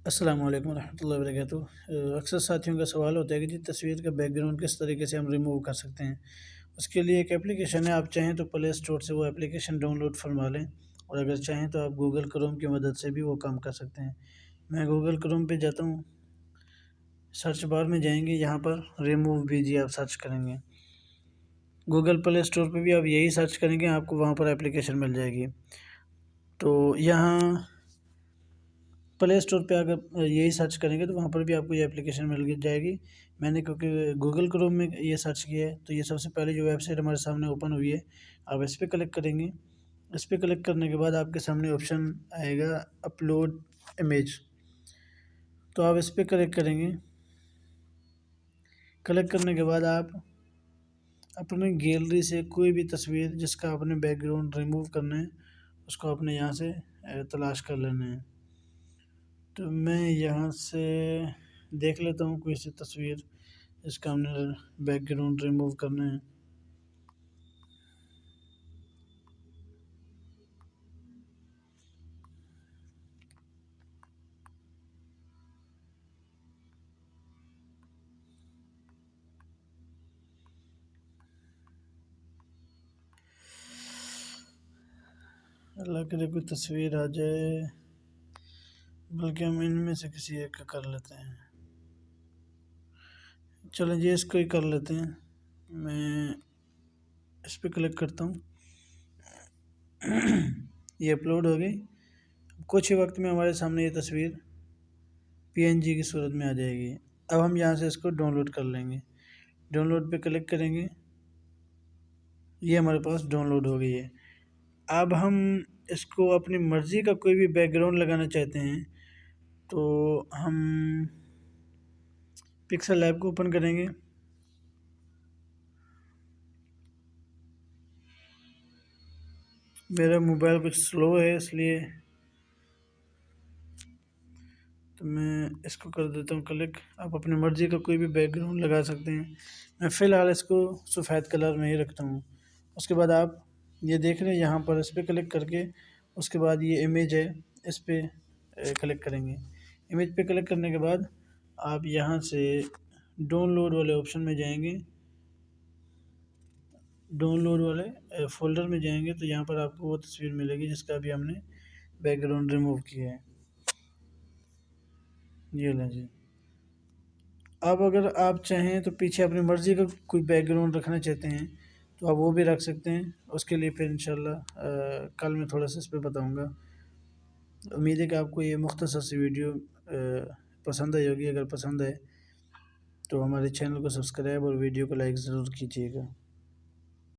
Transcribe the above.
अस्सलाम वालेकुम रहमतुल्लाहि व बरकातुहू। अक्सर साथियों का सवाल होता है कि जी तस्वीर का बैकग्राउंड किस तरीके से हम रिमूव कर सकते हैं। उसके लिए एक एप्लीकेशन है, आप चाहें तो प्ले स्टोर से वो एप्लीकेशन डाउनलोड फरमा लें, और अगर चाहें तो आप गूगल क्रोम की मदद से भी वो काम कर सकते हैं। मैं गूगल क्रोम पे जाता हूँ, सर्च बार में जाएंगे, यहाँ पर रिमूव बीजी आप सर्च करेंगे। गूगल प्ले स्टोर पे भी आप यही सर्च करेंगे, आपको वहाँ पर एप्लीकेशन मिल जाएगी। तो यहाँ प्ले स्टोर पे अगर यही सर्च करेंगे तो वहाँ पर भी आपको ये एप्लीकेशन मिल जाएगी। मैंने क्योंकि गूगल क्रोम में ये सर्च किया है, तो ये सबसे पहले जो वेबसाइट हमारे सामने ओपन हुई है, आप इस पर क्लिक करेंगे। इस पर क्लिक करने के बाद आपके सामने ऑप्शन आएगा अपलोड इमेज, तो आप इस पर क्लिक करेंगे। क्लिक करने के बाद आप अपने गैलरी से कोई भी तस्वीर जिसका आपने बैकग्राउंड रिमूव करना है, उसको अपने यहाँ से तलाश कर लेना है। तो मैं यहाँ से देख लेता हूँ कोई सी तस्वीर जिसका हमने बैकग्राउंड रिमूव करना है। अल्लाह करे कोई तस्वीर आ जाए, बल्कि हम इनमें से किसी एक का कर लेते हैं। चलें जी, इसको ही कर लेते हैं। मैं इस पर क्लिक करता हूँ। ये अपलोड हो गई। कुछ ही वक्त में हमारे सामने ये तस्वीर पीएनजी की सूरत में आ जाएगी। अब हम यहाँ से इसको डाउनलोड कर लेंगे। डाउनलोड पे क्लिक करेंगे, ये हमारे पास डाउनलोड हो गई है। अब हम इसको अपनी मर्ज़ी का कोई भी बैकग्राउंड लगाना चाहते हैं, तो हम पिक्सल लैब को ओपन करेंगे। मेरा मोबाइल कुछ स्लो है, इसलिए तो मैं इसको कर देता हूँ क्लिक। आप अपनी मर्ज़ी का कोई भी बैकग्राउंड लगा सकते हैं। मैं फ़िलहाल इसको सफ़ेद कलर में ही रखता हूँ। उसके बाद आप ये देख रहे हैं, यहाँ पर इस पर क्लिक करके उसके बाद ये इमेज है, इस पर क्लिक करेंगे। इमेज पे क्लिक करने के बाद आप यहाँ से डाउनलोड वाले ऑप्शन में जाएंगे। डाउनलोड वाले फ़ोल्डर में जाएंगे तो यहाँ पर आपको वो तस्वीर मिलेगी जिसका अभी हमने बैकग्राउंड रिमूव किया है। ये लें जी। अब अगर आप चाहें तो पीछे अपनी मर्ज़ी का कोई बैकग्राउंड रखना चाहते हैं तो आप वो भी रख सकते हैं। उसके लिए फिर इंशाल्लाह कल मैं थोड़ा सा इस पे बताऊँगा। उम्मीद है कि आपको ये मुख्तसर सी वीडियो पसंद आई होगी। अगर पसंद आए तो हमारे चैनल को सब्सक्राइब और वीडियो को लाइक ज़रूर कीजिएगा।